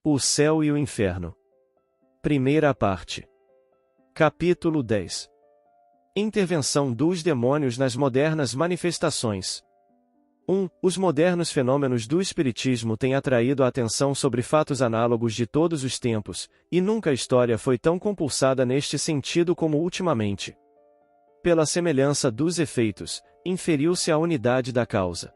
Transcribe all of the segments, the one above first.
O céu e o inferno. Primeira parte. Capítulo 10. Intervenção dos demônios nas modernas manifestações. 1. Os modernos fenômenos do espiritismo têm atraído a atenção sobre fatos análogos de todos os tempos, e nunca a história foi tão compulsada neste sentido como ultimamente. Pela semelhança dos efeitos, inferiu-se a unidade da causa.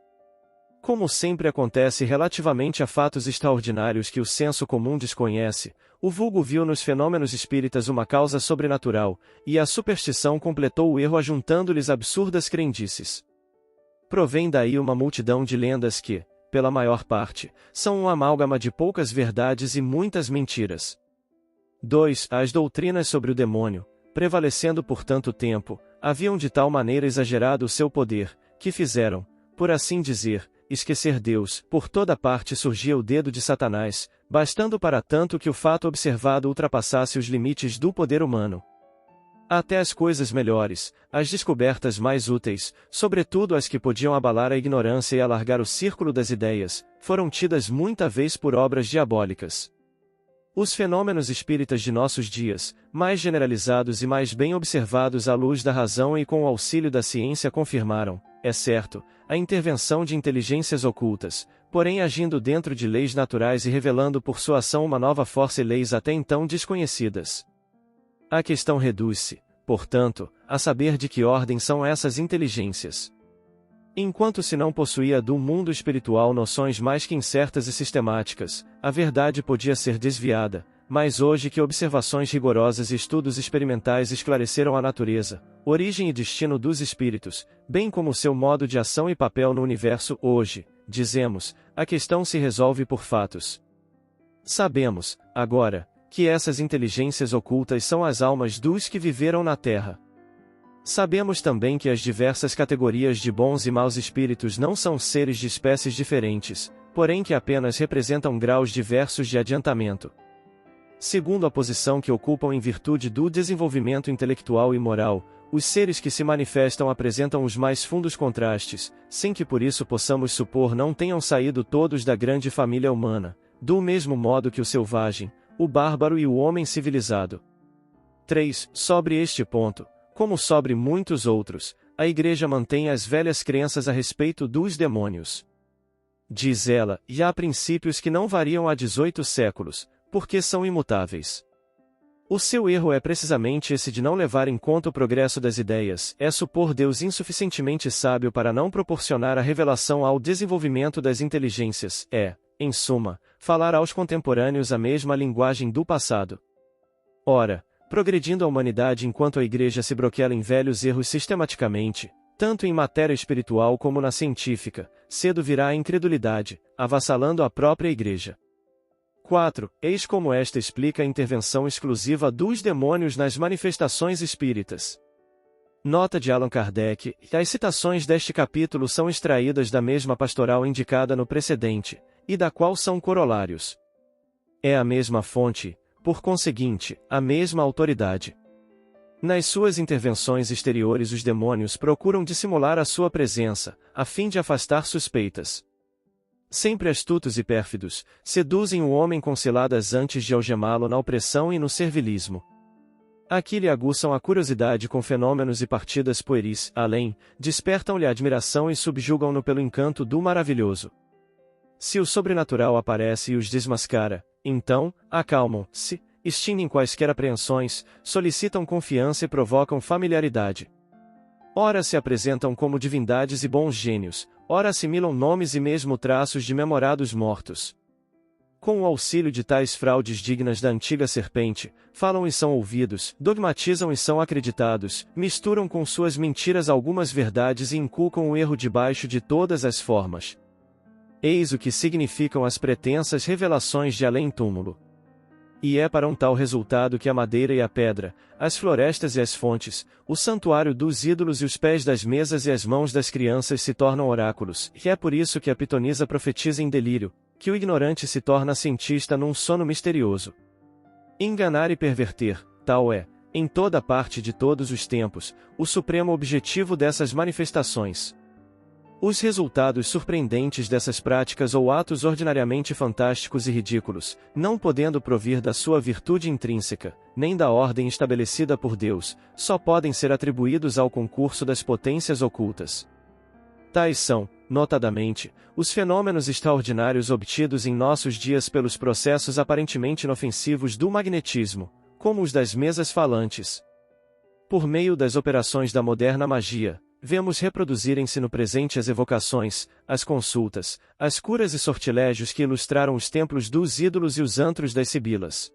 Como sempre acontece relativamente a fatos extraordinários que o senso comum desconhece, o vulgo viu nos fenômenos espíritas uma causa sobrenatural, e a superstição completou o erro ajuntando-lhes absurdas crendices. Provém daí uma multidão de lendas que, pela maior parte, são um amálgama de poucas verdades e muitas mentiras. 2. As doutrinas sobre o demônio, prevalecendo por tanto tempo, haviam de tal maneira exagerado o seu poder, que fizeram, por assim dizer, esquecer Deus. Por toda parte surgia o dedo de Satanás, bastando para tanto que o fato observado ultrapassasse os limites do poder humano. Até as coisas melhores, as descobertas mais úteis, sobretudo as que podiam abalar a ignorância e alargar o círculo das ideias, foram tidas muita vez por obras diabólicas. Os fenômenos espíritas de nossos dias, mais generalizados e mais bem observados à luz da razão e com o auxílio da ciência confirmaram, é certo, a intervenção de inteligências ocultas, porém agindo dentro de leis naturais e revelando por sua ação uma nova força e leis até então desconhecidas. A questão reduz-se, portanto, a saber de que ordem são essas inteligências. Enquanto se não possuía do mundo espiritual noções mais que incertas e sistemáticas, a verdade podia ser desviada, mas hoje que observações rigorosas e estudos experimentais esclareceram a natureza, origem e destino dos espíritos, bem como seu modo de ação e papel no universo, hoje, dizemos, a questão se resolve por fatos. Sabemos, agora, que essas inteligências ocultas são as almas dos que viveram na Terra. Sabemos também que as diversas categorias de bons e maus espíritos não são seres de espécies diferentes, porém que apenas representam graus diversos de adiantamento. Segundo a posição que ocupam em virtude do desenvolvimento intelectual e moral, os seres que se manifestam apresentam os mais fundos contrastes, sem que por isso possamos supor não tenham saído todos da grande família humana, do mesmo modo que o selvagem, o bárbaro e o homem civilizado. 3. Sobre este ponto, como sobre muitos outros, a Igreja mantém as velhas crenças a respeito dos demônios. Diz ela, e há princípios que não variam há 18 séculos, porque são imutáveis. O seu erro é precisamente esse de não levar em conta o progresso das ideias, é supor Deus insuficientemente sábio para não proporcionar a revelação ao desenvolvimento das inteligências, é, em suma, falar aos contemporâneos a mesma linguagem do passado. Ora, progredindo a humanidade enquanto a Igreja se broquela em velhos erros sistematicamente, tanto em matéria espiritual como na científica, cedo virá a incredulidade, avassalando a própria Igreja. 4. Eis como esta explica a intervenção exclusiva dos demônios nas manifestações espíritas. Nota de Allan Kardec, as citações deste capítulo são extraídas da mesma pastoral indicada no precedente, e da qual são corolários. É a mesma fonte, por conseguinte, a mesma autoridade. Nas suas intervenções exteriores os demônios procuram dissimular a sua presença, a fim de afastar suspeitas. Sempre astutos e pérfidos, seduzem o homem com ciladas antes de algemá-lo na opressão e no servilismo. Aqui lhe aguçam a curiosidade com fenômenos e partidas pueris, além, despertam-lhe a admiração e subjugam-no pelo encanto do maravilhoso. Se o sobrenatural aparece e os desmascara, então, acalmam-se, extinguem quaisquer apreensões, solicitam confiança e provocam familiaridade. Ora se apresentam como divindades e bons gênios, ora assimilam nomes e mesmo traços de memorados mortos. Com o auxílio de tais fraudes dignas da antiga serpente, falam e são ouvidos, dogmatizam e são acreditados, misturam com suas mentiras algumas verdades e inculcam o erro debaixo de todas as formas. Eis o que significam as pretensas revelações de além-túmulo. E é para um tal resultado que a madeira e a pedra, as florestas e as fontes, o santuário dos ídolos e os pés das mesas e as mãos das crianças se tornam oráculos, e é por isso que a pitonisa profetiza em delírio, que o ignorante se torna cientista num sono misterioso. Enganar e perverter, tal é, em toda parte de todos os tempos, o supremo objetivo dessas manifestações. Os resultados surpreendentes dessas práticas ou atos ordinariamente fantásticos e ridículos, não podendo provir da sua virtude intrínseca, nem da ordem estabelecida por Deus, só podem ser atribuídos ao concurso das potências ocultas. Tais são, notadamente, os fenômenos extraordinários obtidos em nossos dias pelos processos aparentemente inofensivos do magnetismo, como os das mesas falantes. Por meio das operações da moderna magia, vemos reproduzirem-se no presente as evocações, as consultas, as curas e sortilégios que ilustraram os templos dos ídolos e os antros das sibilas.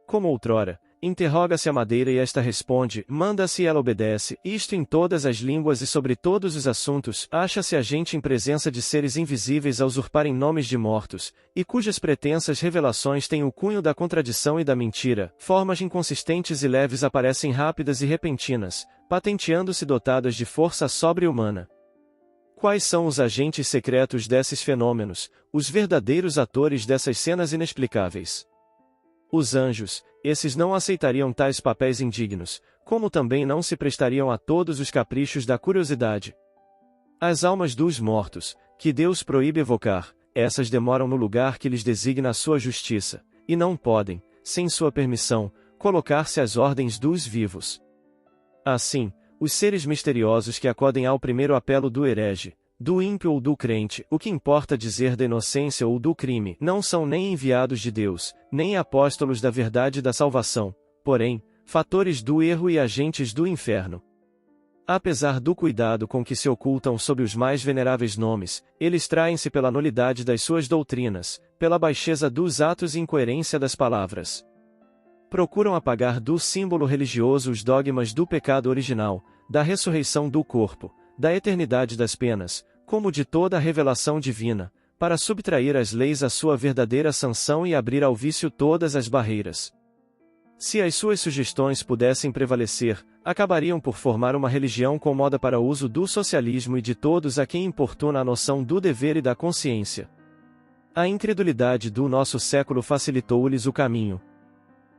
Como outrora, interroga-se a madeira e esta responde, manda-se e ela obedece, isto em todas as línguas e sobre todos os assuntos, acha-se a gente em presença de seres invisíveis a usurparem nomes de mortos, e cujas pretensas revelações têm o cunho da contradição e da mentira, formas inconsistentes e leves aparecem rápidas e repentinas, patenteando-se dotadas de força sobre-humana. Quais são os agentes secretos desses fenômenos, os verdadeiros atores dessas cenas inexplicáveis? Os anjos, esses não aceitariam tais papéis indignos, como também não se prestariam a todos os caprichos da curiosidade. As almas dos mortos, que Deus proíbe evocar, essas demoram no lugar que lhes designa a sua justiça, e não podem, sem sua permissão, colocar-se às ordens dos vivos. Assim, os seres misteriosos que acodem ao primeiro apelo do herege, do ímpio ou do crente, o que importa dizer da inocência ou do crime, não são nem enviados de Deus, nem apóstolos da verdade e da salvação, porém, fatores do erro e agentes do inferno. Apesar do cuidado com que se ocultam sob os mais veneráveis nomes, eles traem-se pela nulidade das suas doutrinas, pela baixeza dos atos e incoerência das palavras. Procuram apagar do símbolo religioso os dogmas do pecado original, da ressurreição do corpo, da eternidade das penas, como de toda a revelação divina, para subtrair às leis a sua verdadeira sanção e abrir ao vício todas as barreiras. Se as suas sugestões pudessem prevalecer, acabariam por formar uma religião com moda para uso do socialismo e de todos a quem importuna a noção do dever e da consciência. A incredulidade do nosso século facilitou-lhes o caminho.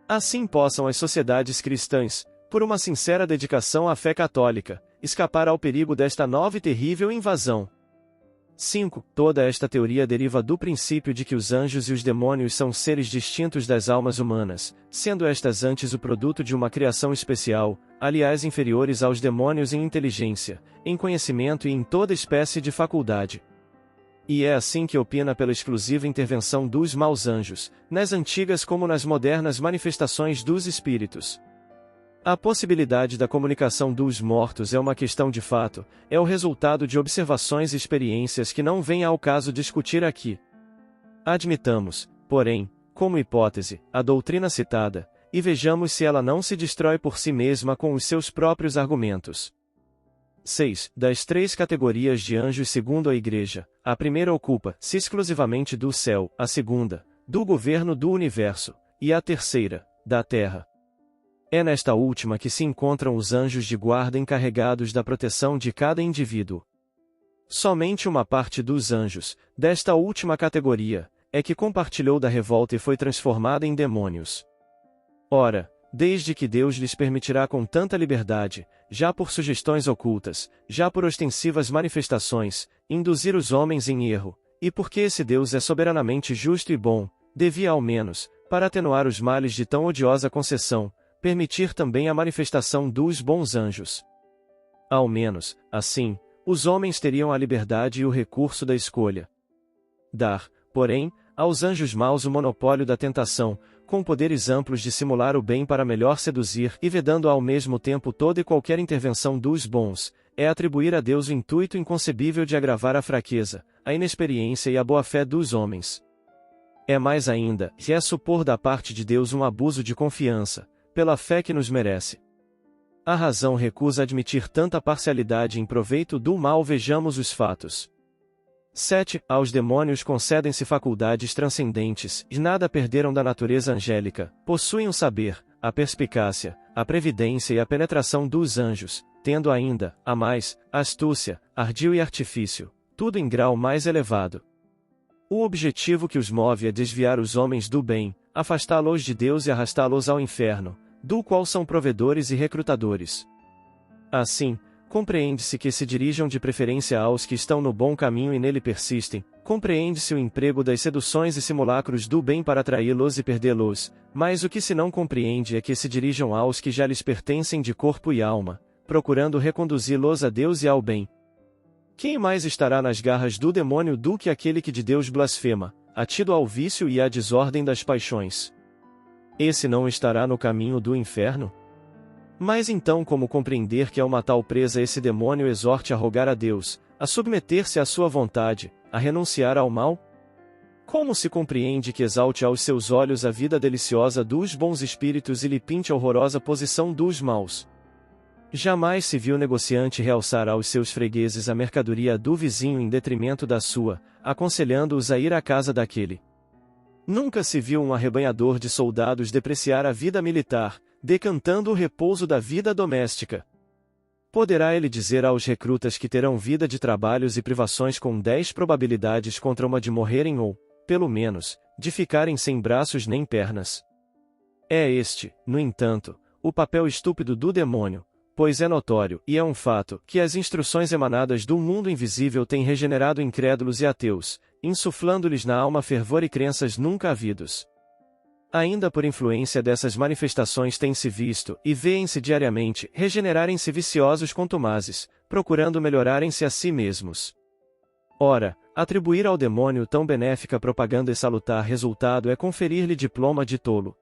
Assim possam as sociedades cristãs, por uma sincera dedicação à fé católica, escapar ao perigo desta nova e terrível invasão. 5. Toda esta teoria deriva do princípio de que os anjos e os demônios são seres distintos das almas humanas, sendo estas antes o produto de uma criação especial, aliás inferiores aos demônios em inteligência, em conhecimento e em toda espécie de faculdade. E é assim que opina pela exclusiva intervenção dos maus anjos, nas antigas como nas modernas manifestações dos espíritos. A possibilidade da comunicação dos mortos é uma questão de fato, é o resultado de observações e experiências que não vem ao caso discutir aqui. Admitamos, porém, como hipótese, a doutrina citada, e vejamos se ela não se destrói por si mesma com os seus próprios argumentos. 6. Das três categorias de anjos segundo a Igreja, a primeira ocupa-se exclusivamente do céu, a segunda, do governo do universo, e a terceira, da terra. É nesta última que se encontram os anjos de guarda encarregados da proteção de cada indivíduo. Somente uma parte dos anjos, desta última categoria, é que compartilhou da revolta e foi transformada em demônios. Ora, desde que Deus lhes permitirá com tanta liberdade, já por sugestões ocultas, já por ostensivas manifestações, induzir os homens em erro, e porque esse Deus é soberanamente justo e bom, devia ao menos, para atenuar os males de tão odiosa concessão, permitir também a manifestação dos bons anjos. Ao menos, assim, os homens teriam a liberdade e o recurso da escolha. Dar, porém, aos anjos maus o monopólio da tentação, com poderes amplos de simular o bem para melhor seduzir e vedando ao mesmo tempo toda e qualquer intervenção dos bons, é atribuir a Deus o intuito inconcebível de agravar a fraqueza, a inexperiência e a boa-fé dos homens. É mais ainda, que é supor da parte de Deus um abuso de confiança, pela fé que nos merece. A razão recusa admitir tanta parcialidade em proveito do mal. Vejamos os fatos. 7. Aos demônios concedem-se faculdades transcendentes, e nada perderam da natureza angélica, possuem o saber, a perspicácia, a previdência e a penetração dos anjos, tendo ainda, a mais, astúcia, ardil e artifício, tudo em grau mais elevado. O objetivo que os move é desviar os homens do bem, afastá-los de Deus e arrastá-los ao inferno, do qual são provedores e recrutadores. Assim, Compreende-se que se dirijam de preferência aos que estão no bom caminho e nele persistem, compreende-se o emprego das seduções e simulacros do bem para atraí-los e perdê-los, mas o que se não compreende é que se dirijam aos que já lhes pertencem de corpo e alma, procurando reconduzi-los a Deus e ao bem. Quem mais estará nas garras do demônio do que aquele que de Deus blasfema, atido ao vício e à desordem das paixões? Esse não estará no caminho do inferno? Mas então como compreender que ao uma tal presa esse demônio exorte a rogar a Deus, a submeter-se à sua vontade, a renunciar ao mal? Como se compreende que exalte aos seus olhos a vida deliciosa dos bons espíritos e lhe pinte a horrorosa posição dos maus? Jamais se viu negociante realçar aos seus fregueses a mercadoria do vizinho em detrimento da sua, aconselhando-os a ir à casa daquele. Nunca se viu um arrebanhador de soldados depreciar a vida militar, decantando o repouso da vida doméstica. Poderá ele dizer aos recrutas que terão vida de trabalhos e privações com 10 probabilidades contra uma de morrerem ou, pelo menos, de ficarem sem braços nem pernas? É este, no entanto, o papel estúpido do demônio, pois é notório, e é um fato, que as instruções emanadas do mundo invisível têm regenerado incrédulos e ateus, insuflando-lhes na alma fervor e crenças nunca havidos. Ainda por influência dessas manifestações tem-se visto, e vêem-se diariamente, regenerarem-se viciosos contumazes, procurando melhorarem-se a si mesmos. Ora, atribuir ao demônio tão benéfica propaganda e salutar resultado é conferir-lhe diploma de tolo.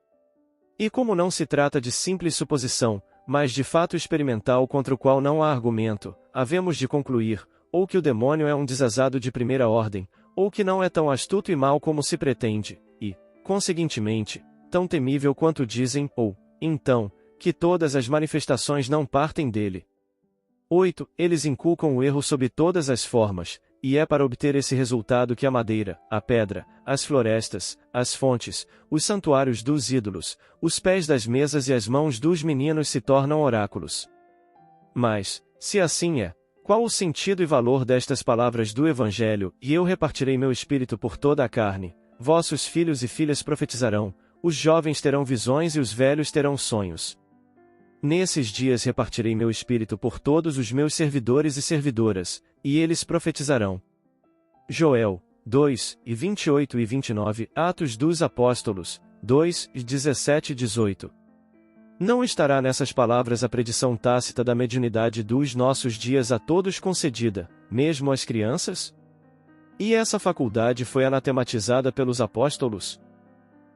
E como não se trata de simples suposição, mas de fato experimental contra o qual não há argumento, havemos de concluir, ou que o demônio é um desazado de primeira ordem, ou que não é tão astuto e mau como se pretende, e, conseguintemente, tão temível quanto dizem, ou, então, que todas as manifestações não partem dele. 8. Eles inculcam o erro sob todas as formas, e é para obter esse resultado que a madeira, a pedra, as florestas, as fontes, os santuários dos ídolos, os pés das mesas e as mãos dos meninos se tornam oráculos. Mas, se assim é, qual o sentido e valor destas palavras do Evangelho? E eu repartirei meu espírito por toda a carne, vossos filhos e filhas profetizarão, os jovens terão visões e os velhos terão sonhos. Nesses dias repartirei meu espírito por todos os meus servidores e servidoras, e eles profetizarão. Joel 2, 28 e 29, Atos dos Apóstolos 2, 17 e 18. Não estará nessas palavras a predição tácita da mediunidade dos nossos dias a todos concedida, mesmo às crianças? E essa faculdade foi anatematizada pelos apóstolos?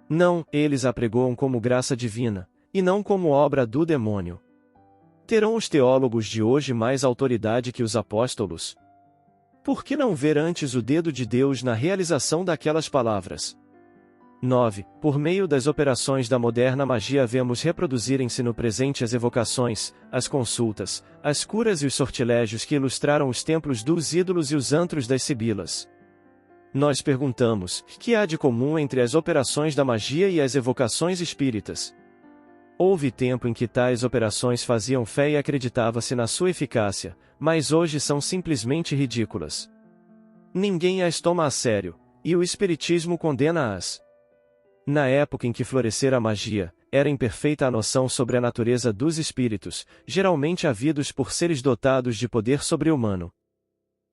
Não, eles a pregoam como graça divina, e não como obra do demônio. Terão os teólogos de hoje mais autoridade que os apóstolos? Por que não ver antes o dedo de Deus na realização daquelas palavras? 9. Por meio das operações da moderna magia vemos reproduzirem-se no presente as evocações, as consultas, as curas e os sortilégios que ilustraram os templos dos ídolos e os antros das sibilas. Nós perguntamos, que há de comum entre as operações da magia e as evocações espíritas? Houve tempo em que tais operações faziam fé e acreditava-se na sua eficácia, mas hoje são simplesmente ridículas. Ninguém as toma a sério, e o espiritismo condena-as. Na época em que florescera a magia, era imperfeita a noção sobre a natureza dos espíritos, geralmente havidos por seres dotados de poder sobre-humano.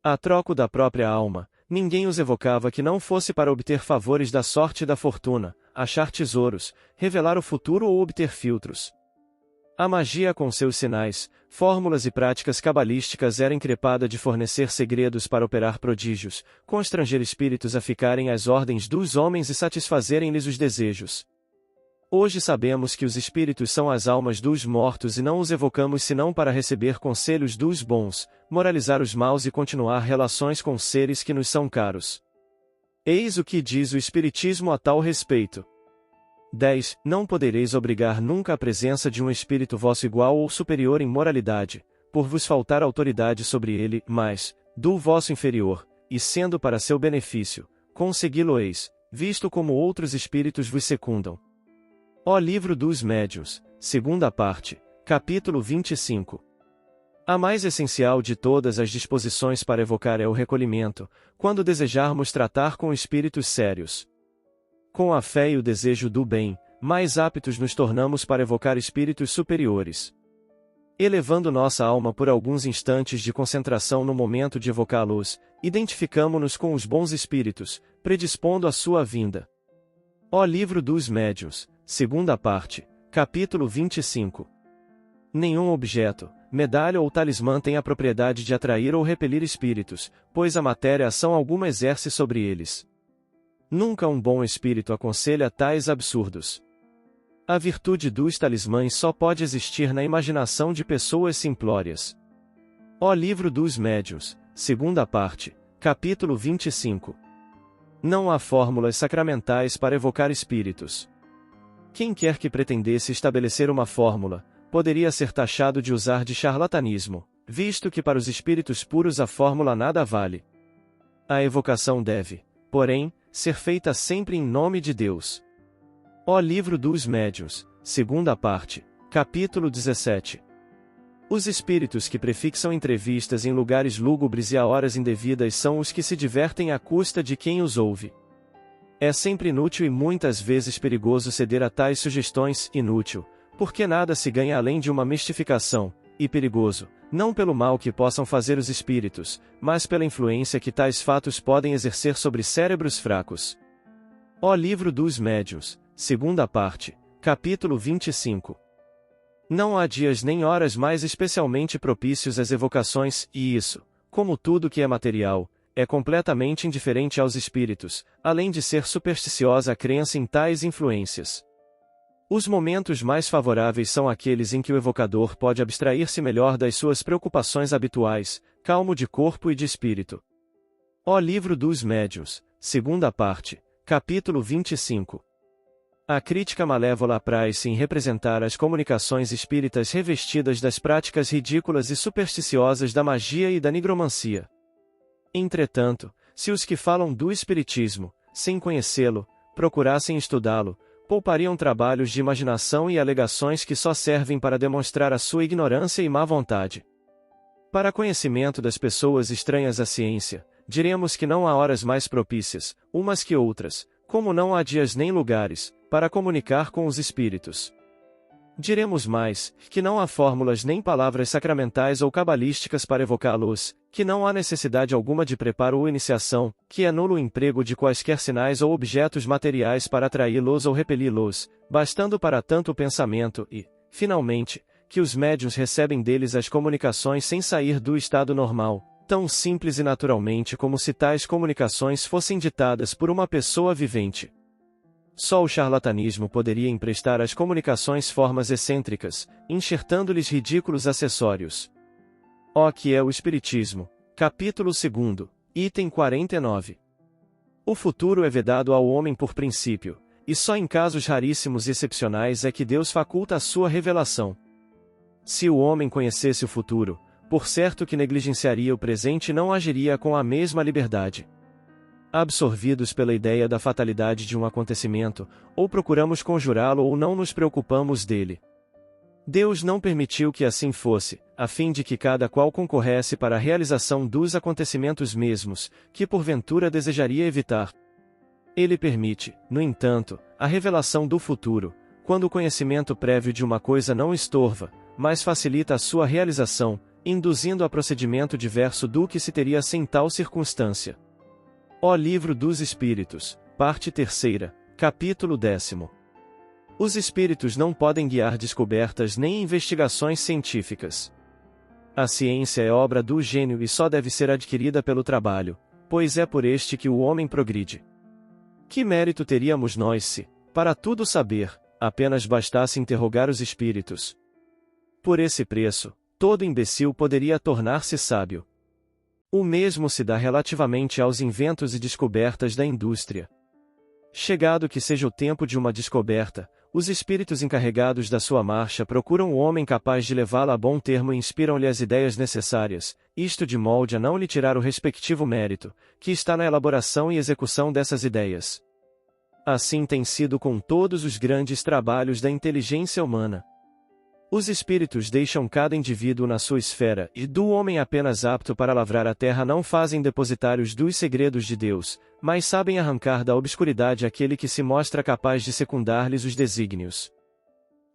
A troco da própria alma, ninguém os evocava que não fosse para obter favores da sorte e da fortuna, achar tesouros, revelar o futuro ou obter filtros. A magia com seus sinais, fórmulas e práticas cabalísticas era increpada de fornecer segredos para operar prodígios, constranger espíritos a ficarem às ordens dos homens e satisfazerem-lhes os desejos. Hoje sabemos que os espíritos são as almas dos mortos e não os evocamos senão para receber conselhos dos bons, moralizar os maus e continuar relações com seres que nos são caros. Eis o que diz o Espiritismo a tal respeito. 10. Não podereis obrigar nunca a presença de um espírito vosso igual ou superior em moralidade, por vos faltar autoridade sobre ele, mas, do vosso inferior, e sendo para seu benefício, consegui-lo-eis, visto como outros espíritos vos secundam. Ó Livro dos Médiuns, segunda parte, capítulo 25. A mais essencial de todas as disposições para evocar é o recolhimento, quando desejarmos tratar com espíritos sérios. Com a fé e o desejo do bem, mais aptos nos tornamos para evocar espíritos superiores. Elevando nossa alma por alguns instantes de concentração no momento de evocá-los, identificamo-nos com os bons espíritos, predispondo a sua vinda. Ó Livro dos Médiuns, segunda parte, capítulo 25. Nenhum objeto, medalha ou talismã tem a propriedade de atrair ou repelir espíritos, pois a matéria ação alguma exerce sobre eles. Nunca um bom espírito aconselha tais absurdos. A virtude dos talismãs só pode existir na imaginação de pessoas simplórias. Ó Livro dos Médiuns, segunda parte, capítulo 25. Não há fórmulas sacramentais para evocar espíritos. Quem quer que pretendesse estabelecer uma fórmula, poderia ser taxado de usar de charlatanismo, visto que para os espíritos puros a fórmula nada vale. A evocação deve, porém, ser feita sempre em nome de Deus. Ó Livro dos Médiuns, segunda parte, capítulo 17. Os espíritos que prefixam entrevistas em lugares lúgubres e a horas indevidas são os que se divertem à custa de quem os ouve. É sempre inútil e muitas vezes perigoso ceder a tais sugestões, inútil, porque nada se ganha além de uma mistificação, e perigoso, não pelo mal que possam fazer os espíritos, mas pela influência que tais fatos podem exercer sobre cérebros fracos. Ó Livro dos Médiuns, segunda parte, capítulo 25. Não há dias nem horas mais especialmente propícios às evocações, e isso, como tudo que é material, é completamente indiferente aos espíritos, além de ser supersticiosa a crença em tais influências. Os momentos mais favoráveis são aqueles em que o evocador pode abstrair-se melhor das suas preocupações habituais, calmo de corpo e de espírito. Ó Livro dos Médiuns, segunda parte, capítulo 25. A crítica malévola apraz-se em representar as comunicações espíritas revestidas das práticas ridículas e supersticiosas da magia e da nigromancia. Entretanto, se os que falam do espiritismo, sem conhecê-lo, procurassem estudá-lo, poupariam trabalhos de imaginação e alegações que só servem para demonstrar a sua ignorância e má vontade. Para conhecimento das pessoas estranhas à ciência, diremos que não há horas mais propícias, umas que outras, como não há dias nem lugares, para comunicar com os espíritos. Diremos mais, que não há fórmulas nem palavras sacramentais ou cabalísticas para evocá-los, que não há necessidade alguma de preparo ou iniciação, que é nulo o emprego de quaisquer sinais ou objetos materiais para atraí-los ou repeli-los, bastando para tanto o pensamento e, finalmente, que os médiuns recebem deles as comunicações sem sair do estado normal, tão simples e naturalmente como se tais comunicações fossem ditadas por uma pessoa vivente. Só o charlatanismo poderia emprestar às comunicações formas excêntricas, enxertando-lhes ridículos acessórios. Ó que é o Espiritismo, capítulo 2, item 49. O futuro é vedado ao homem por princípio, e só em casos raríssimos e excepcionais é que Deus faculta a sua revelação. Se o homem conhecesse o futuro, por certo que negligenciaria o presente e não agiria com a mesma liberdade. Absorvidos pela ideia da fatalidade de um acontecimento, ou procuramos conjurá-lo ou não nos preocupamos dele. Deus não permitiu que assim fosse, a fim de que cada qual concorresse para a realização dos acontecimentos mesmos, que porventura desejaria evitar. Ele permite, no entanto, a revelação do futuro, quando o conhecimento prévio de uma coisa não estorva, mas facilita a sua realização, induzindo a procedimento diverso do que se teria sem tal circunstância. Ó Livro dos Espíritos, parte 3, capítulo 10. Os espíritos não podem guiar descobertas nem investigações científicas. A ciência é obra do gênio e só deve ser adquirida pelo trabalho, pois é por este que o homem progride. Que mérito teríamos nós se, para tudo saber, apenas bastasse interrogar os espíritos? Por esse preço, todo imbecil poderia tornar-se sábio. O mesmo se dá relativamente aos inventos e descobertas da indústria. Chegado que seja o tempo de uma descoberta, os espíritos encarregados da sua marcha procuram o homem capaz de levá-la a bom termo e inspiram-lhe as ideias necessárias, isto de molde a não lhe tirar o respectivo mérito, que está na elaboração e execução dessas ideias. Assim tem sido com todos os grandes trabalhos da inteligência humana. Os espíritos deixam cada indivíduo na sua esfera, e do homem apenas apto para lavrar a terra não fazem depositários dos segredos de Deus, mas sabem arrancar da obscuridade aquele que se mostra capaz de secundar-lhes os desígnios.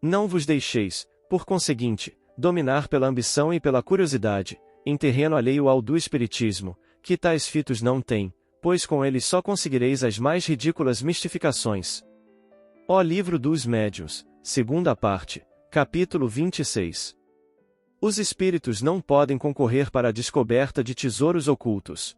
Não vos deixeis, por conseguinte, dominar pela ambição e pela curiosidade, em terreno alheio ao do espiritismo, que tais fitos não têm, pois com eles só conseguireis as mais ridículas mistificações. Ó Livro dos Médiuns, segunda parte, capítulo 26. Os espíritos não podem concorrer para a descoberta de tesouros ocultos.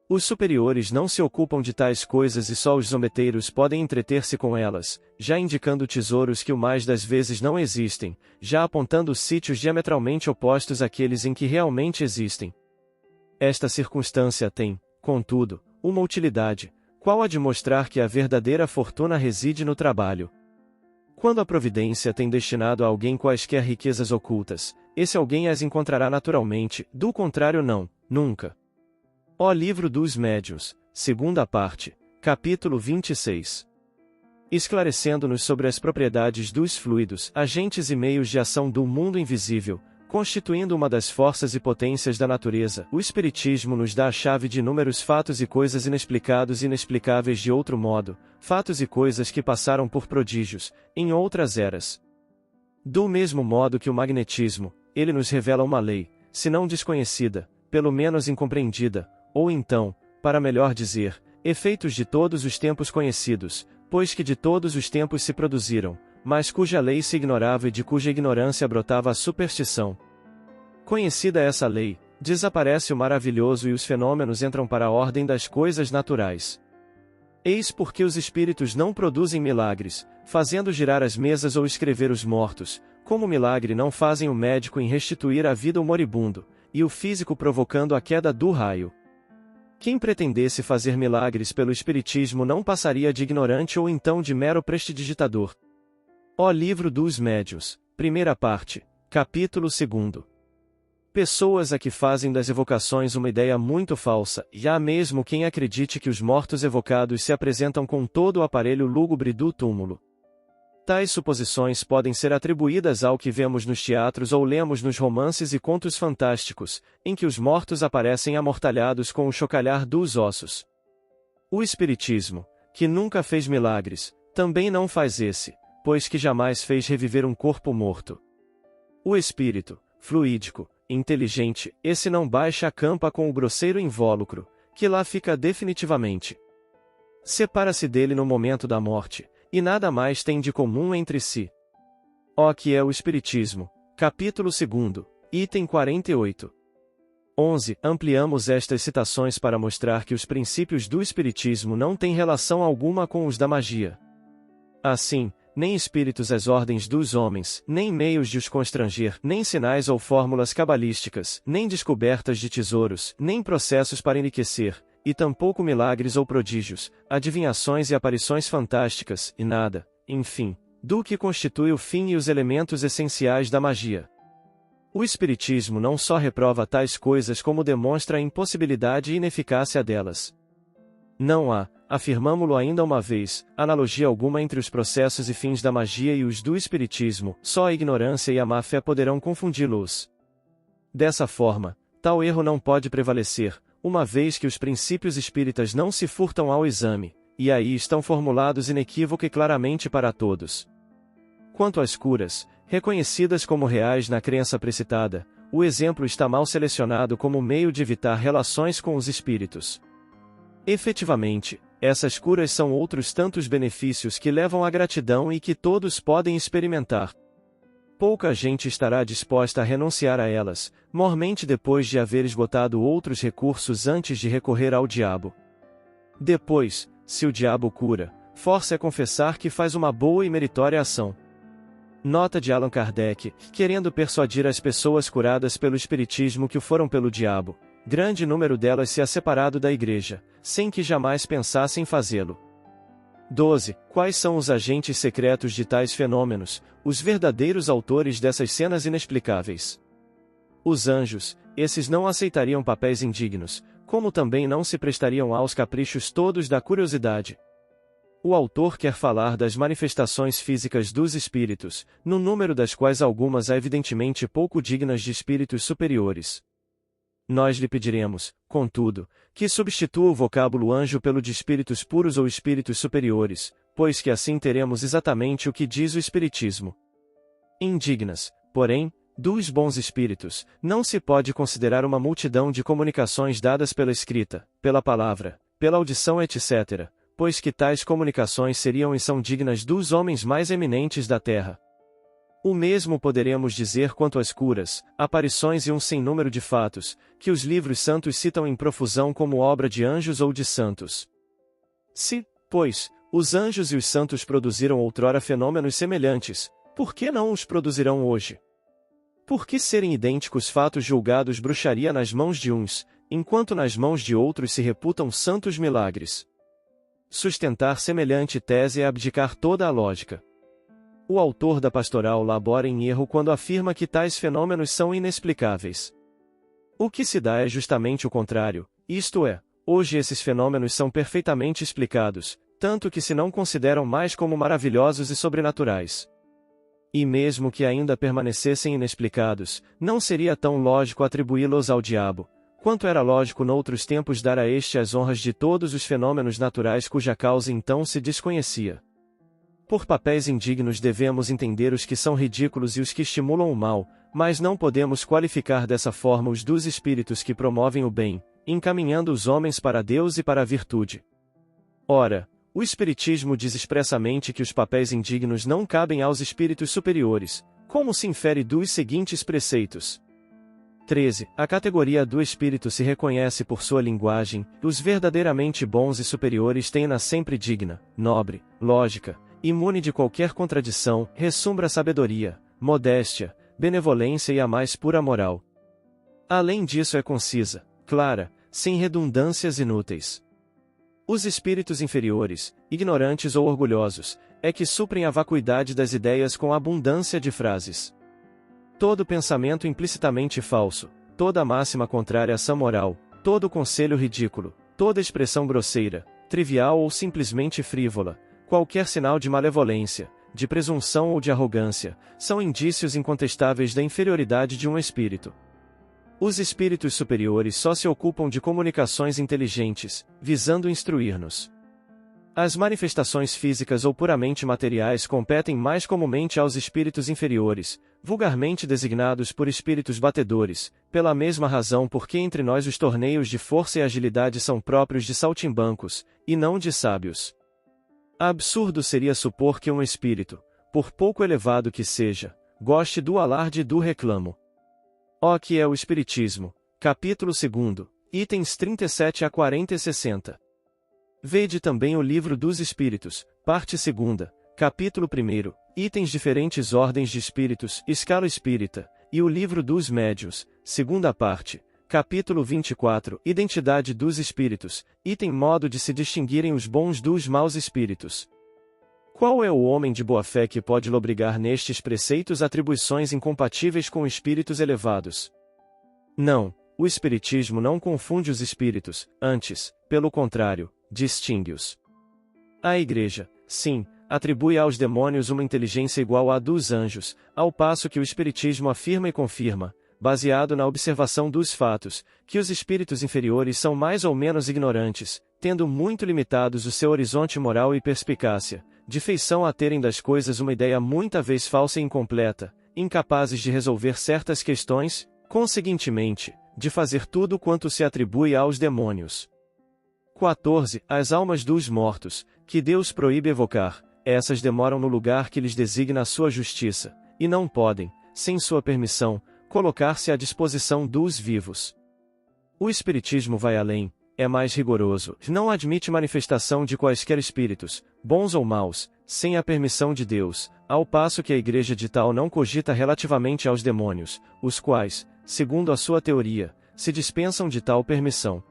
Os superiores não se ocupam de tais coisas e só os zombeteiros podem entreter-se com elas, já indicando tesouros que o mais das vezes não existem, já apontando sítios diametralmente opostos àqueles em que realmente existem. Esta circunstância tem, contudo, uma utilidade, qual a de mostrar que a verdadeira fortuna reside no trabalho. Quando a providência tem destinado a alguém quaisquer riquezas ocultas, esse alguém as encontrará naturalmente, do contrário não, nunca. Ó Livro dos Médiuns, segunda parte, capítulo 26. Esclarecendo-nos sobre as propriedades dos fluidos, agentes e meios de ação do mundo invisível, constituindo uma das forças e potências da natureza, o Espiritismo nos dá a chave de inúmeros fatos e coisas inexplicados e inexplicáveis de outro modo, fatos e coisas que passaram por prodígios, em outras eras. Do mesmo modo que o magnetismo, ele nos revela uma lei, se não desconhecida, pelo menos incompreendida, ou então, para melhor dizer, efeitos de todos os tempos conhecidos, pois que de todos os tempos se produziram, mas cuja lei se ignorava e de cuja ignorância brotava a superstição. Conhecida essa lei, desaparece o maravilhoso e os fenômenos entram para a ordem das coisas naturais. Eis porque os espíritos não produzem milagres, fazendo girar as mesas ou escrever os mortos, como milagre não fazem o médico em restituir a vida ao moribundo, e o físico provocando a queda do raio. Quem pretendesse fazer milagres pelo espiritismo não passaria de ignorante ou então de mero prestidigitador. Ó Livro dos Médiuns, primeira parte, capítulo 2. Pessoas a que fazem das evocações uma ideia muito falsa, e há mesmo quem acredite que os mortos evocados se apresentam com todo o aparelho lúgubre do túmulo. Tais suposições podem ser atribuídas ao que vemos nos teatros ou lemos nos romances e contos fantásticos, em que os mortos aparecem amortalhados com o chocalhar dos ossos. O Espiritismo, que nunca fez milagres, também não faz esse, pois que jamais fez reviver um corpo morto. O espírito, fluídico, inteligente, esse não baixa a campa com o grosseiro invólucro, que lá fica definitivamente. Separa-se dele no momento da morte, e nada mais tem de comum entre si. Ó que é o Espiritismo, capítulo 2, item 48. 11. Ampliamos estas citações para mostrar que os princípios do Espiritismo não têm relação alguma com os da magia. Assim, nem espíritos as ordens dos homens, nem meios de os constranger, nem sinais ou fórmulas cabalísticas, nem descobertas de tesouros, nem processos para enriquecer, e tampouco milagres ou prodígios, adivinhações e aparições fantásticas, e nada, enfim, do que constitui o fim e os elementos essenciais da magia. O Espiritismo não só reprova tais coisas como demonstra a impossibilidade e ineficácia delas. Não há, afirmamo-lo ainda uma vez, analogia alguma entre os processos e fins da magia e os do Espiritismo, só a ignorância e a má-fé poderão confundi-los. Dessa forma, tal erro não pode prevalecer, uma vez que os princípios espíritas não se furtam ao exame, e aí estão formulados inequívoca e claramente para todos. Quanto às curas, reconhecidas como reais na crença precitada, o exemplo está mal selecionado como meio de evitar relações com os espíritos. Efetivamente, essas curas são outros tantos benefícios que levam à gratidão e que todos podem experimentar. Pouca gente estará disposta a renunciar a elas, mormente depois de haver esgotado outros recursos antes de recorrer ao diabo. Depois, se o diabo cura, força é confessar que faz uma boa e meritória ação. Nota de Allan Kardec, querendo persuadir as pessoas curadas pelo espiritismo que o foram pelo diabo, grande número delas se ha separado da igreja, sem que jamais pensassem fazê-lo. 12. Quais são os agentes secretos de tais fenômenos, os verdadeiros autores dessas cenas inexplicáveis? Os anjos, esses não aceitariam papéis indignos, como também não se prestariam aos caprichos todos da curiosidade. O autor quer falar das manifestações físicas dos espíritos, no número das quais algumas há evidentemente pouco dignas de espíritos superiores. Nós lhe pediremos, contudo, que substitua o vocábulo anjo pelo de espíritos puros ou espíritos superiores, pois que assim teremos exatamente o que diz o Espiritismo. Indignas, porém, dos bons espíritos, não se pode considerar uma multidão de comunicações dadas pela escrita, pela palavra, pela audição, etc., pois que tais comunicações seriam e são dignas dos homens mais eminentes da terra. O mesmo poderemos dizer quanto às curas, aparições e um sem número de fatos, que os livros santos citam em profusão como obra de anjos ou de santos. Se, pois, os anjos e os santos produziram outrora fenômenos semelhantes, por que não os produzirão hoje? Por que serem idênticos fatos julgados bruxaria nas mãos de uns, enquanto nas mãos de outros se reputam santos milagres? Sustentar semelhante tese é abdicar toda a lógica. O autor da Pastoral labora em erro quando afirma que tais fenômenos são inexplicáveis. O que se dá é justamente o contrário, isto é, hoje esses fenômenos são perfeitamente explicados, tanto que se não consideram mais como maravilhosos e sobrenaturais. E mesmo que ainda permanecessem inexplicados, não seria tão lógico atribuí-los ao diabo, quanto era lógico noutros tempos dar a este as honras de todos os fenômenos naturais cuja causa então se desconhecia. Por papéis indignos devemos entender os que são ridículos e os que estimulam o mal, mas não podemos qualificar dessa forma os dos espíritos que promovem o bem, encaminhando os homens para Deus e para a virtude. Ora, o Espiritismo diz expressamente que os papéis indignos não cabem aos espíritos superiores, como se infere dos seguintes preceitos. 13. A categoria do espírito se reconhece por sua linguagem, os verdadeiramente bons e superiores têm-na sempre digna, nobre, lógica, imune de qualquer contradição, ressumbra sabedoria, modéstia, benevolência e a mais pura moral. Além disso é concisa, clara, sem redundâncias inúteis. Os espíritos inferiores, ignorantes ou orgulhosos, é que suprem a vacuidade das ideias com abundância de frases. Todo pensamento implicitamente falso, toda máxima contrária à sã moral, todo conselho ridículo, toda expressão grosseira, trivial ou simplesmente frívola, qualquer sinal de malevolência, de presunção ou de arrogância, são indícios incontestáveis da inferioridade de um espírito. Os espíritos superiores só se ocupam de comunicações inteligentes, visando instruir-nos. As manifestações físicas ou puramente materiais competem mais comumente aos espíritos inferiores, vulgarmente designados por espíritos batedores, pela mesma razão por que entre nós os torneios de força e agilidade são próprios de saltimbancos, e não de sábios. Absurdo seria supor que um espírito, por pouco elevado que seja, goste do alarde e do reclamo. Ó que é o Espiritismo, capítulo 2, itens 37 a 40 e 60. Vede também o Livro dos Espíritos, parte 2, capítulo 1, itens diferentes ordens de espíritos, escala espírita, e o Livro dos Médiuns, segunda parte, capítulo 24, identidade dos espíritos, item modo de se distinguirem os bons dos maus espíritos. Qual é o homem de boa fé que pode lobrigar nestes preceitos atribuições incompatíveis com espíritos elevados? Não, o Espiritismo não confunde os espíritos, antes, pelo contrário, distingue-os. A Igreja, sim, atribui aos demônios uma inteligência igual à dos anjos, ao passo que o Espiritismo afirma e confirma, baseado na observação dos fatos, que os espíritos inferiores são mais ou menos ignorantes, tendo muito limitados o seu horizonte moral e perspicácia, de feição a terem das coisas uma ideia muita vez falsa e incompleta, incapazes de resolver certas questões, conseguintemente, de fazer tudo quanto se atribui aos demônios. 14. As almas dos mortos, que Deus proíbe evocar, essas demoram no lugar que lhes designa a sua justiça, e não podem, sem sua permissão, colocar-se à disposição dos vivos. O Espiritismo vai além, é mais rigoroso, não admite manifestação de quaisquer espíritos, bons ou maus, sem a permissão de Deus, ao passo que a Igreja de tal não cogita relativamente aos demônios, os quais, segundo a sua teoria, se dispensam de tal permissão.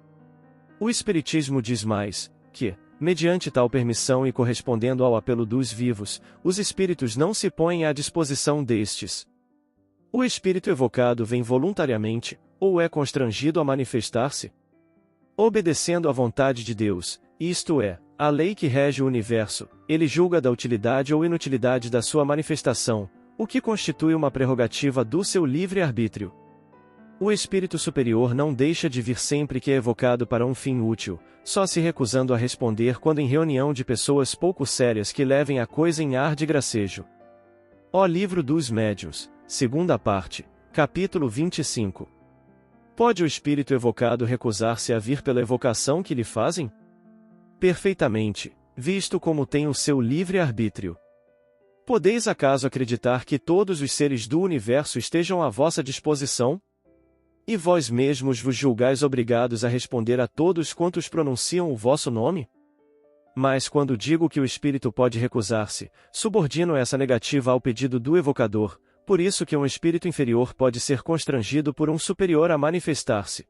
O Espiritismo diz mais, que, mediante tal permissão e correspondendo ao apelo dos vivos, os espíritos não se põem à disposição destes. O espírito evocado vem voluntariamente, ou é constrangido a manifestar-se? Obedecendo à vontade de Deus, isto é, a lei que rege o universo, ele julga da utilidade ou inutilidade da sua manifestação, o que constitui uma prerrogativa do seu livre-arbítrio. O espírito superior não deixa de vir sempre que é evocado para um fim útil, só se recusando a responder quando em reunião de pessoas pouco sérias que levem a coisa em ar de gracejo. Ó Livro dos Médiuns, segunda parte, Capítulo 25. Pode o espírito evocado recusar-se a vir pela evocação que lhe fazem? Perfeitamente, visto como tem o seu livre-arbítrio. Podeis acaso acreditar que todos os seres do universo estejam à vossa disposição? E vós mesmos vos julgais obrigados a responder a todos quantos pronunciam o vosso nome? Mas quando digo que o espírito pode recusar-se, subordino essa negativa ao pedido do evocador, por isso que um espírito inferior pode ser constrangido por um superior a manifestar-se.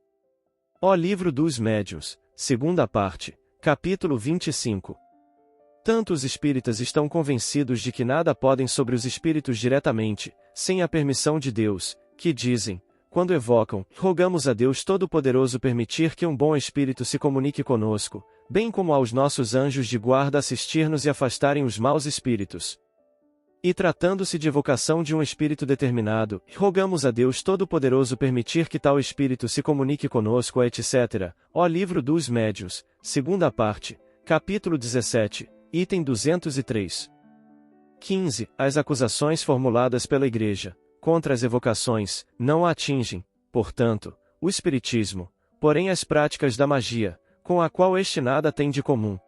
Ó Livro dos Médiuns, segunda parte, capítulo 25. Tanto os espíritas estão convencidos de que nada podem sobre os espíritos diretamente, sem a permissão de Deus, que dizem, quando evocam, rogamos a Deus Todo-Poderoso permitir que um bom espírito se comunique conosco, bem como aos nossos anjos de guarda assistir-nos e afastarem os maus espíritos. E tratando-se de evocação de um espírito determinado, rogamos a Deus Todo-Poderoso permitir que tal espírito se comunique conosco, etc. Ó Livro dos Médiuns, segunda parte, capítulo 17, item 203. 15. As acusações formuladas pela Igreja contra as evocações não atingem, portanto, o espiritismo, porém as práticas da magia, com a qual este nada tem de comum.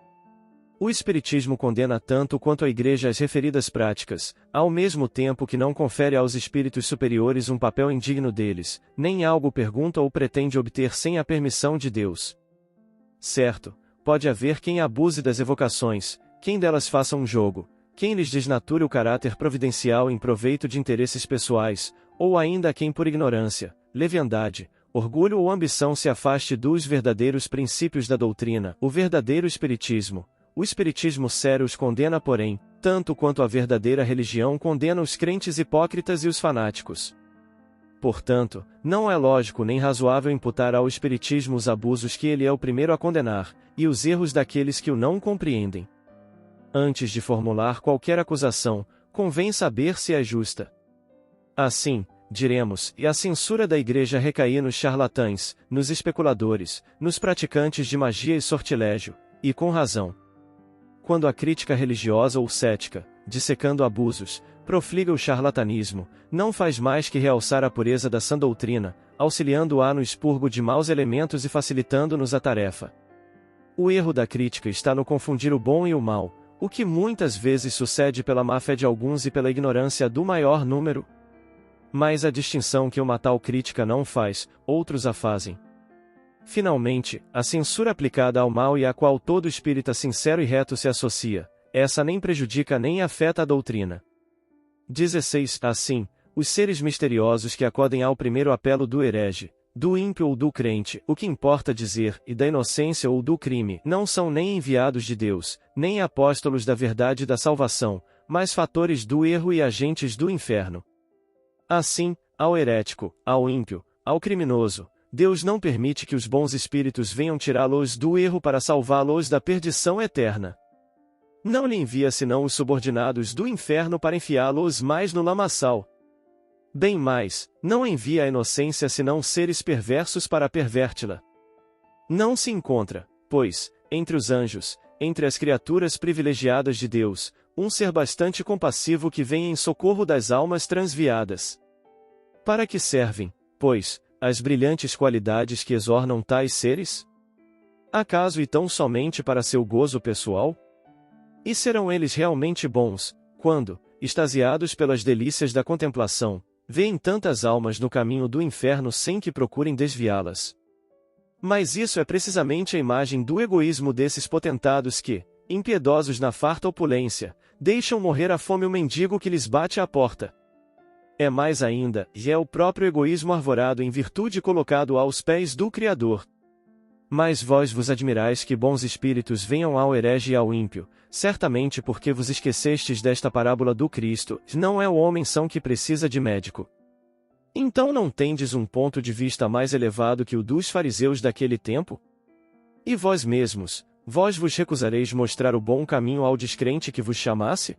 O espiritismo condena tanto quanto a Igreja as referidas práticas, ao mesmo tempo que não confere aos espíritos superiores um papel indigno deles, nem algo pergunta ou pretende obter sem a permissão de Deus. Certo, pode haver quem abuse das evocações, quem delas faça um jogo, quem lhes desnature o caráter providencial em proveito de interesses pessoais, ou ainda quem por ignorância, leviandade, orgulho ou ambição se afaste dos verdadeiros princípios da doutrina. O verdadeiro espiritismo, o espiritismo sério os condena, porém, tanto quanto a verdadeira religião condena os crentes hipócritas e os fanáticos. Portanto, não é lógico nem razoável imputar ao espiritismo os abusos que ele é o primeiro a condenar, e os erros daqueles que o não compreendem. Antes de formular qualquer acusação, convém saber se é justa. Assim, diremos, e a censura da Igreja recair nos charlatães, nos especuladores, nos praticantes de magia e sortilégio, e com razão. Quando a crítica religiosa ou cética, dissecando abusos, profliga o charlatanismo, não faz mais que realçar a pureza da sã doutrina, auxiliando-a no expurgo de maus elementos e facilitando-nos a tarefa. O erro da crítica está no confundir o bom e o mal, o que muitas vezes sucede pela má-fé de alguns e pela ignorância do maior número. Mas a distinção que uma tal crítica não faz, outros a fazem. Finalmente, a censura aplicada ao mal e à qual todo espírita sincero e reto se associa, essa nem prejudica nem afeta a doutrina. 16. Assim, os seres misteriosos que acodem ao primeiro apelo do herege, do ímpio ou do crente, o que importa dizer, e da inocência ou do crime, não são nem enviados de Deus, nem apóstolos da verdade e da salvação, mas fatores do erro e agentes do inferno. Assim, ao herético, ao ímpio, ao criminoso, Deus não permite que os bons espíritos venham tirá-los do erro para salvá-los da perdição eterna. Não lhe envia senão os subordinados do inferno para enfiá-los mais no lamaçal. Bem mais, não envia a inocência senão seres perversos para perverti-la. Não se encontra, pois, entre os anjos, entre as criaturas privilegiadas de Deus, um ser bastante compassivo que vem em socorro das almas transviadas. Para que servem, pois, as brilhantes qualidades que exornam tais seres? Acaso e tão somente para seu gozo pessoal? E serão eles realmente bons, quando, extasiados pelas delícias da contemplação, veem tantas almas no caminho do inferno sem que procurem desviá-las? Mas isso é precisamente a imagem do egoísmo desses potentados que, impiedosos na farta opulência, deixam morrer à fome o mendigo que lhes bate à porta. É mais ainda, e é o próprio egoísmo arvorado em virtude colocado aos pés do Criador. Mas vós vos admirais que bons espíritos venham ao herege e ao ímpio, certamente porque vos esquecestes desta parábola do Cristo, não é o homem são que precisa de médico. Então não tendes um ponto de vista mais elevado que o dos fariseus daquele tempo? E vós mesmos, vós vos recusareis mostrar o bom caminho ao descrente que vos chamasse?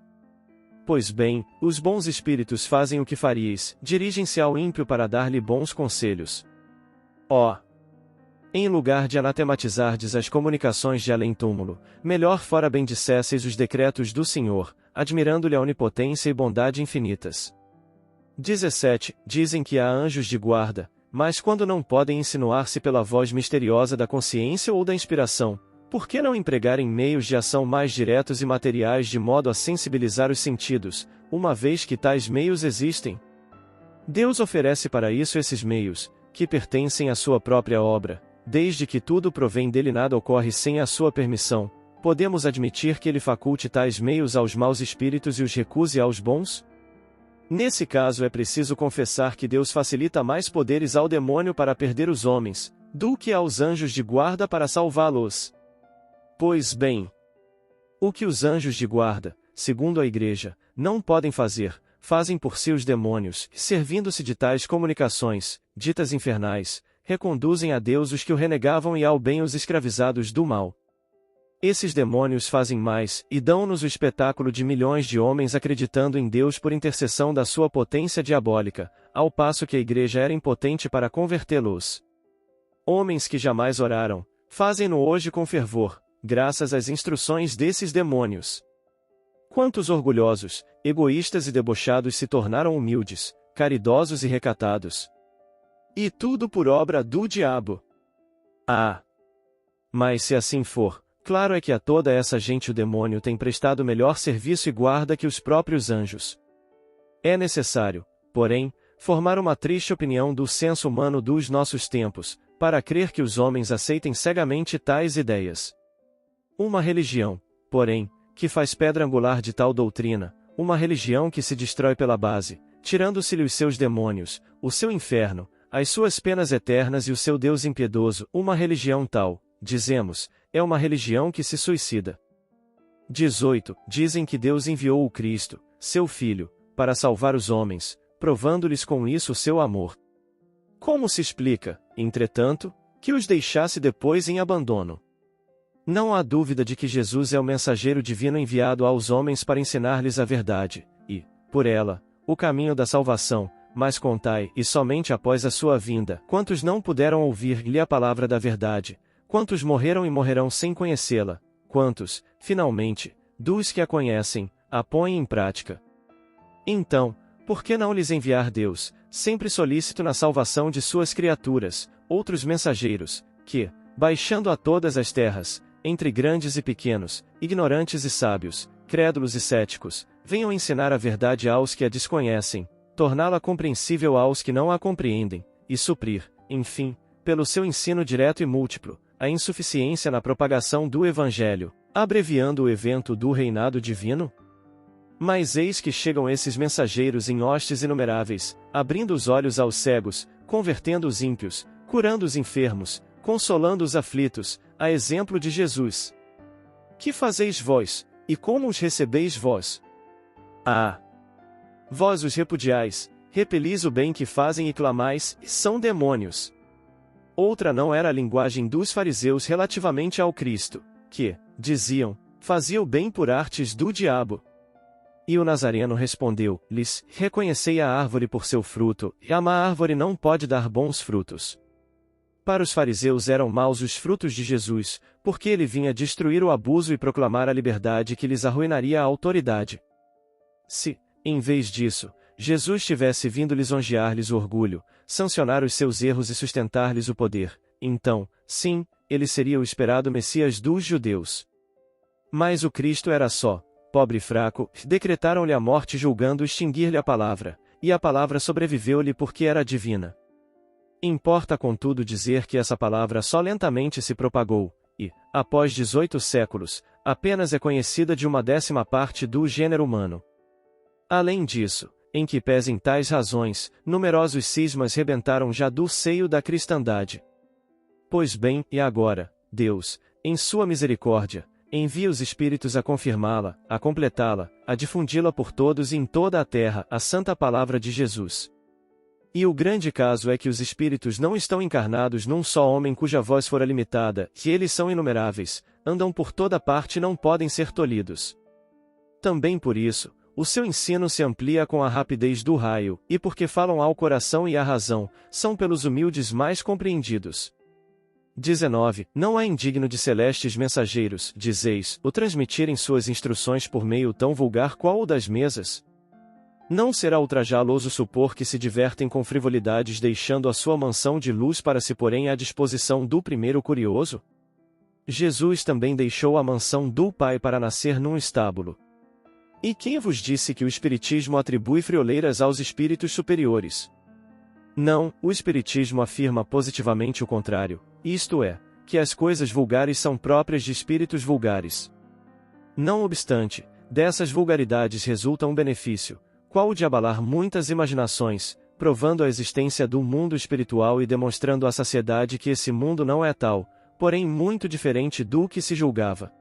Pois bem, os bons espíritos fazem o que faríeis, dirigem-se ao ímpio para dar-lhe bons conselhos. Ó! Em lugar de anatematizardes as comunicações de além-túmulo, melhor fora bendissesseis os decretos do Senhor, admirando-lhe a onipotência e bondade infinitas. 17. Dizem que há anjos de guarda, mas quando não podem insinuar-se pela voz misteriosa da consciência ou da inspiração, por que não empregarem meios de ação mais diretos e materiais de modo a sensibilizar os sentidos, uma vez que tais meios existem? Deus oferece para isso esses meios, que pertencem à sua própria obra. Desde que tudo provém dele, nada ocorre sem a sua permissão. Podemos admitir que ele faculte tais meios aos maus espíritos e os recuse aos bons? Nesse caso é preciso confessar que Deus facilita mais poderes ao demônio para perder os homens, do que aos anjos de guarda para salvá-los. Pois bem, o que os anjos de guarda, segundo a Igreja, não podem fazer, fazem por si os demônios, servindo-se de tais comunicações, ditas infernais, reconduzem a Deus os que o renegavam e ao bem os escravizados do mal. Esses demônios fazem mais, e dão-nos o espetáculo de milhões de homens acreditando em Deus por intercessão da sua potência diabólica, ao passo que a Igreja era impotente para convertê-los. Homens que jamais oraram, fazem-no hoje com fervor, graças às instruções desses demônios. Quantos orgulhosos, egoístas e debochados se tornaram humildes, caridosos e recatados. E tudo por obra do diabo. Ah! Mas se assim for, claro é que a toda essa gente o demônio tem prestado melhor serviço e guarda que os próprios anjos. É necessário, porém, formar uma triste opinião do senso humano dos nossos tempos, para crer que os homens aceitem cegamente tais ideias. Uma religião, porém, que faz pedra angular de tal doutrina, uma religião que se destrói pela base, tirando-se-lhe os seus demônios, o seu inferno, as suas penas eternas e o seu Deus impiedoso, uma religião tal, dizemos, é uma religião que se suicida. 18. Dizem que Deus enviou o Cristo, seu Filho, para salvar os homens, provando-lhes com isso o seu amor. Como se explica, entretanto, que os deixasse depois em abandono? Não há dúvida de que Jesus é o mensageiro divino enviado aos homens para ensinar-lhes a verdade, e, por ela, o caminho da salvação, mas contai, e somente após a sua vinda, quantos não puderam ouvir-lhe a palavra da verdade, quantos morreram e morrerão sem conhecê-la, quantos, finalmente, dos que a conhecem, a põem em prática. Então, por que não lhes enviar Deus, sempre solícito na salvação de suas criaturas, outros mensageiros, que, baixando a todas as terras, entre grandes e pequenos, ignorantes e sábios, crédulos e céticos, venham ensinar a verdade aos que a desconhecem, torná-la compreensível aos que não a compreendem, e suprir, enfim, pelo seu ensino direto e múltiplo, a insuficiência na propagação do Evangelho, abreviando o evento do reinado divino? Mas eis que chegam esses mensageiros em hostes inumeráveis, abrindo os olhos aos cegos, convertendo os ímpios, curando os enfermos, consolando os aflitos, a exemplo de Jesus. Que fazeis vós, e como os recebeis vós? Ah! Vós os repudiais, repelis o bem que fazem e clamais, e são demônios. Outra não era a linguagem dos fariseus relativamente ao Cristo, que, diziam, fazia o bem por artes do diabo. E o Nazareno respondeu-lhes, reconhecei a árvore por seu fruto, e a má árvore não pode dar bons frutos. Para os fariseus eram maus os frutos de Jesus, porque ele vinha destruir o abuso e proclamar a liberdade que lhes arruinaria a autoridade. Se, em vez disso, Jesus tivesse vindo lisonjear-lhes o orgulho, sancionar os seus erros e sustentar-lhes o poder, então, sim, ele seria o esperado Messias dos judeus. Mas o Cristo era só, pobre e fraco, decretaram-lhe a morte julgando extinguir-lhe a palavra, e a palavra sobreviveu-lhe porque era divina. Importa contudo dizer que essa palavra só lentamente se propagou, e, após 18 séculos, apenas é conhecida de 1/10 parte do gênero humano. Além disso, em que pesem tais razões, numerosos cismas rebentaram já do seio da cristandade. Pois bem, e agora, Deus, em sua misericórdia, envia os Espíritos a confirmá-la, a completá-la, a difundi-la por todos e em toda a terra, a santa palavra de Jesus. E o grande caso é que os Espíritos não estão encarnados num só homem cuja voz fora limitada, que eles são inumeráveis, andam por toda parte e não podem ser tolhidos. Também por isso, o seu ensino se amplia com a rapidez do raio, e porque falam ao coração e à razão, são pelos humildes mais compreendidos. 19. Não é indigno de celestes mensageiros, dizeis, o transmitirem suas instruções por meio tão vulgar qual o das mesas? Não será ultrajaloso supor que se divertem com frivolidades deixando a sua mansão de luz para se porem à disposição do primeiro curioso? Jesus também deixou a mansão do Pai para nascer num estábulo. E quem vos disse que o Espiritismo atribui frioleiras aos espíritos superiores? Não, o Espiritismo afirma positivamente o contrário, isto é, que as coisas vulgares são próprias de espíritos vulgares. Não obstante, dessas vulgaridades resulta um benefício, qual o de abalar muitas imaginações, provando a existência do mundo espiritual e demonstrando à saciedade que esse mundo não é tal, porém muito diferente do que se julgava.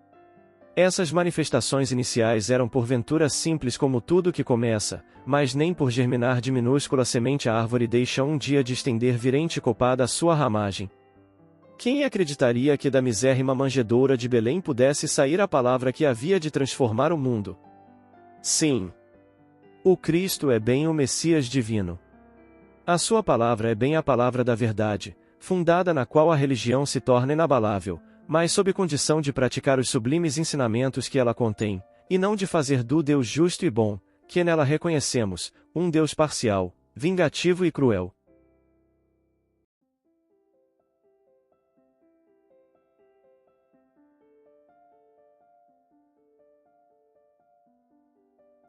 Essas manifestações iniciais eram porventura simples como tudo que começa, mas nem por germinar de minúscula semente a árvore deixa um dia de estender virente copada a sua ramagem. Quem acreditaria que da misérrima manjedoura de Belém pudesse sair a palavra que havia de transformar o mundo? Sim. O Cristo é bem o Messias divino. A sua palavra é bem a palavra da verdade, fundada na qual a religião se torna inabalável, mas sob condição de praticar os sublimes ensinamentos que ela contém, e não de fazer do Deus justo e bom, que nela reconhecemos, um Deus parcial, vingativo e cruel.